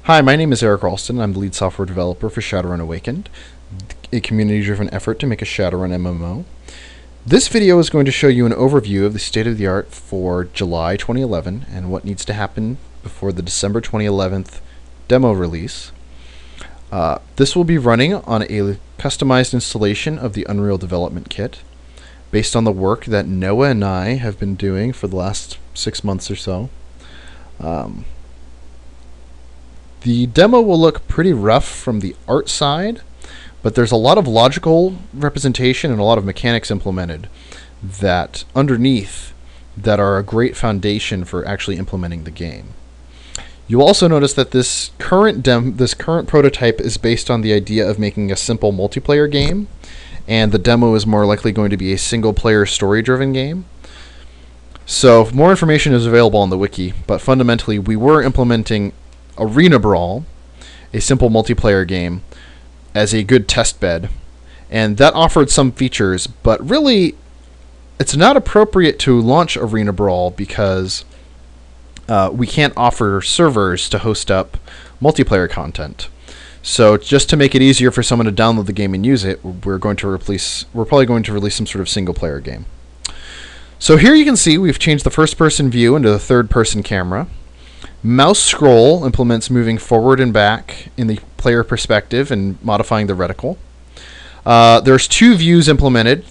Hi, my name is Eric Ralston. I'm the lead software developer for Shadowrun Awakened, a community-driven effort to make a Shadowrun MMO. This video is going to show you an overview of the state-of-the-art for July 2011 and what needs to happen before the December 2011 demo release. This will be running on a customized installation of the Unreal Development Kit based on the work that Noah and I have been doing for the last 6 months or so. The demo will look pretty rough from the art side, but there's a lot of logical representation and a lot of mechanics implemented that underneath that are a great foundation for actually implementing the game. You'll also notice that this current prototype is based on the idea of making a simple multiplayer game, and the demo is more likely going to be a single-player story-driven game. So more information is available on the wiki, but fundamentally we were implementing Arena Brawl, a simple multiplayer game, as a good test bed, and that offered some features, but really it's not appropriate to launch Arena Brawl because we can't offer servers to host up multiplayer content. So just to make it easier for someone to download the game and use it, we're probably going to release some sort of single player game. So here you can see we've changed the first person view into the third person camera. Mouse scroll implements moving forward and back in the player perspective and modifying the reticle. There's two views implemented.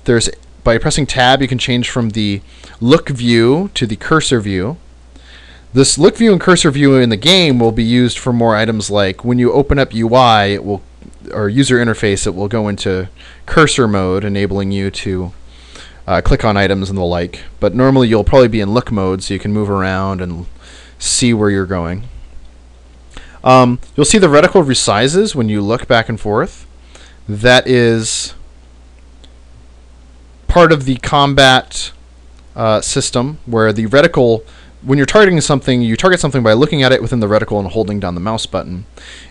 By pressing tab, you can change from the look view to the cursor view. This look view and cursor view in the game will be used for more items like when you open up UI, or user interface, it will go into cursor mode, enabling you to click on items and the like. But normally you'll probably be in look mode, so you can move around and see where you're going. You'll see the reticle resizes when you look back and forth. That is part of the combat system, where the reticle, when you're targeting something, you target something by looking at it within the reticle and holding down the mouse button.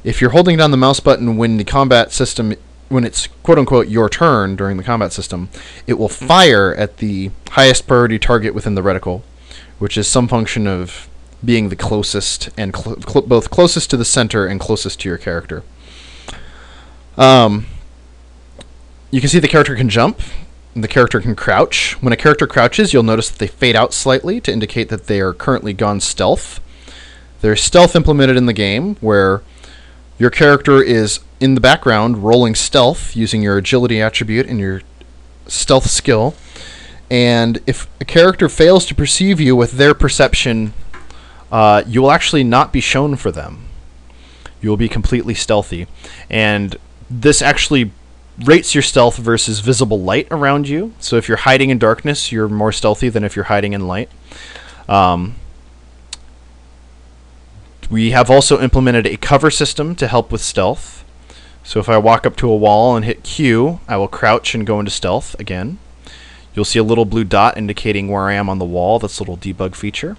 If you're holding down the mouse button when the combat system, when it's quote-unquote your turn during the combat system, it will fire at the highest priority target within the reticle, which is some function of being the closest, and both closest to the center and closest to your character. You can see the character can jump, and the character can crouch. When a character crouches, you'll notice that they fade out slightly to indicate that they are currently gone stealth. There's stealth implemented in the game, where your character is in the background rolling stealth using your agility attribute and your stealth skill. And if a character fails to perceive you with their perception, you will actually not be shown for them. You will be completely stealthy. And this actually rates your stealth versus visible light around you. So if you're hiding in darkness, you're more stealthy than if you're hiding in light. We have also implemented a cover system to help with stealth. So if I walk up to a wall and hit Q, I will crouch and go into stealth again. You'll see a little blue dot indicating where I am on the wall. That's a little debug feature.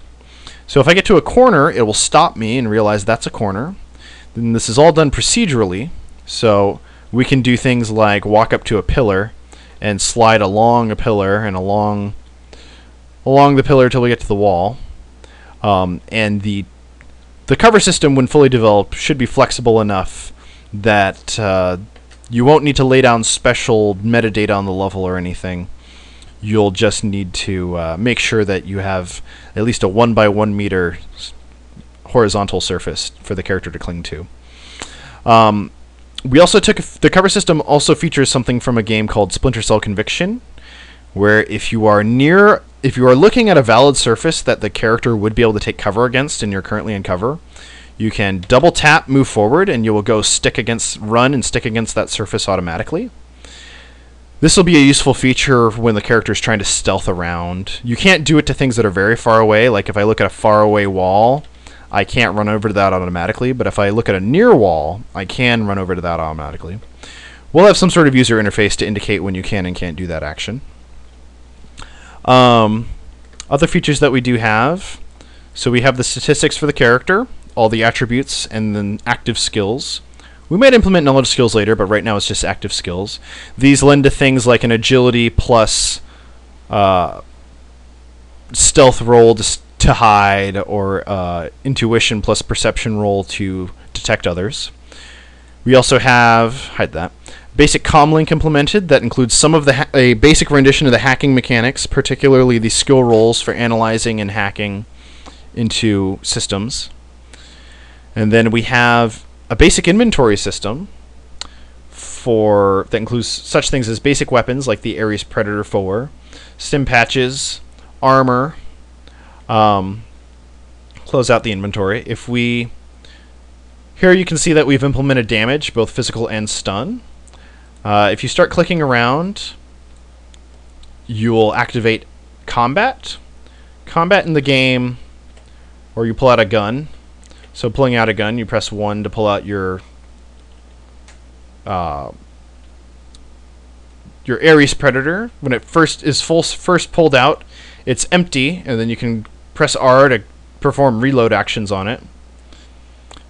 So if I get to a corner, it will stop me and realize that's a corner. Then this is all done procedurally, so we can do things like walk up to a pillar and slide along a pillar and along the pillar till we get to the wall. And the cover system, when fully developed, should be flexible enough that you won't need to lay down special metadata on the level or anything. You'll just need to make sure that you have at least a 1 by 1 meter horizontal surface for the character to cling to. We also the cover system also features something from a game called Splinter Cell Conviction, where if you are looking at a valid surface that the character would be able to take cover against and you're currently in cover, you can double tap, move forward, and you will go run and stick against that surface automatically. This will be a useful feature when the character is trying to stealth around. You can't do it to things that are very far away, like if I look at a far away wall, I can't run over to that automatically, but if I look at a near wall, I can run over to that automatically. We'll have some sort of user interface to indicate when you can and can't do that action. Other features that we do have, so we have the statistics for the character, all the attributes, and then active skills. We might implement knowledge skills later, but right now it's just active skills. These lend to things like an agility plus stealth roll to hide, or intuition plus perception roll to detect others. We also have, hide that, basic comlink implemented that includes some of a basic rendition of the hacking mechanics, particularly the skill rolls for analyzing and hacking into systems. And then we have a basic inventory system that includes such things as basic weapons like the Ares Predator 4, stim patches, armor. Close out the inventory. Here you can see that we've implemented damage, both physical and stun. If you start clicking around, you'll activate combat. Combat in the game, or you pull out a gun. So pulling out a gun, you press 1 to pull out your Ares Predator. When it first pulled out, it's empty, and then you can press R to perform reload actions on it.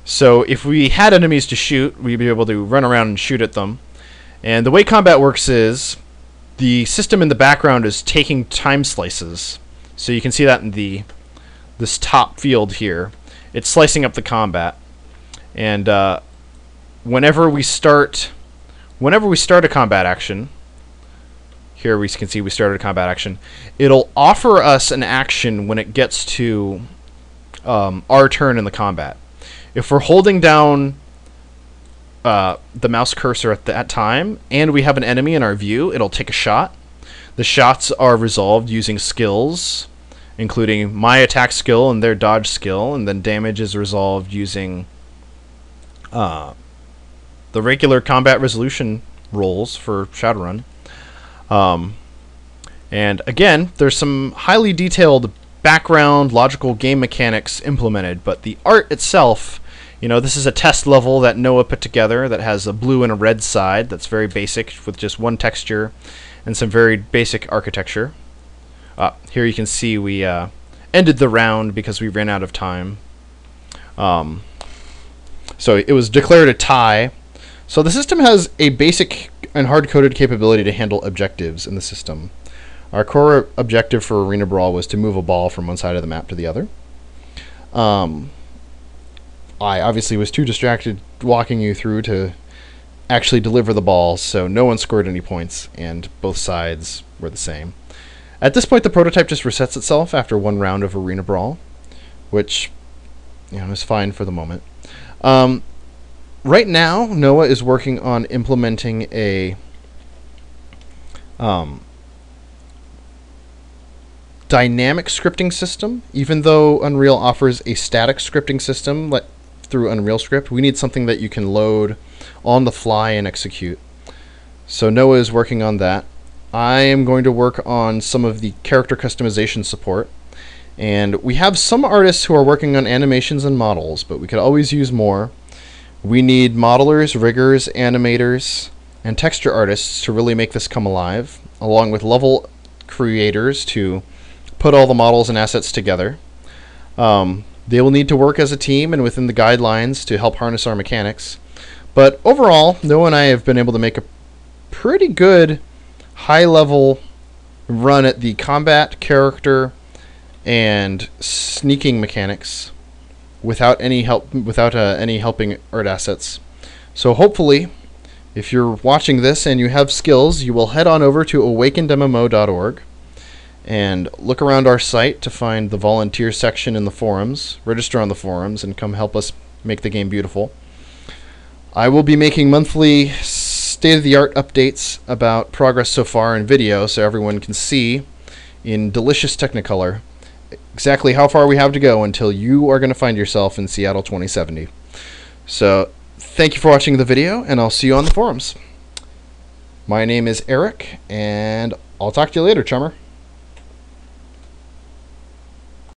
So if we had enemies to shoot, we'd be able to run around and shoot at them. And the way combat works is the system in the background is taking time slices. So you can see that in this top field here. It's slicing up the combat. And whenever we start a combat action, here we can see we started a combat action, it'll offer us an action when it gets to our turn in the combat. If we're holding down the mouse cursor at that time and we have an enemy in our view, it'll take a shot. The shots are resolved using skills, including my attack skill and their dodge skill, and then damage is resolved using the regular combat resolution rolls for Shadowrun. And again, there's some highly detailed background logical game mechanics implemented, but the art itself, this is a test level that Noah put together that has a blue and a red side that's very basic with just one texture and some very basic architecture. Here you can see we ended the round because we ran out of time. So it was declared a tie. So the system has a basic and hard-coded capability to handle objectives in the system. Our core objective for Arena Brawl was to move a ball from one side of the map to the other. I obviously was too distracted walking you through to actually deliver the ball, so no one scored any points, and both sides were the same. At this point, the prototype just resets itself after one round of Arena Brawl, which is fine for the moment. Right now, Noah is working on implementing a dynamic scripting system. Even though Unreal offers a static scripting system through Unreal Script, we need something that you can load on the fly and execute. So Noah is working on that. I am going to work on some of the character customization support. And we have some artists who are working on animations and models, but we could always use more. We need modelers, riggers, animators, and texture artists to really make this come alive, along with level creators to put all the models and assets together. They will need to work as a team and within the guidelines to help harness our mechanics. But overall, Noah and I have been able to make a pretty good high-level run at the combat, character, and sneaking mechanics without any helping art assets. So hopefully, if you're watching this and you have skills, you will head on over to awakenedmmo.org and look around our site to find the volunteer section in the forums, register on the forums, and come help us make the game beautiful. I will be making monthly state-of-the-art updates about progress so far in video so everyone can see in delicious Technicolor exactly how far we have to go until you are going to find yourself in Seattle 2070. So thank you for watching the video, and I'll see you on the forums. My name is Eric, and I'll talk to you later, chummer.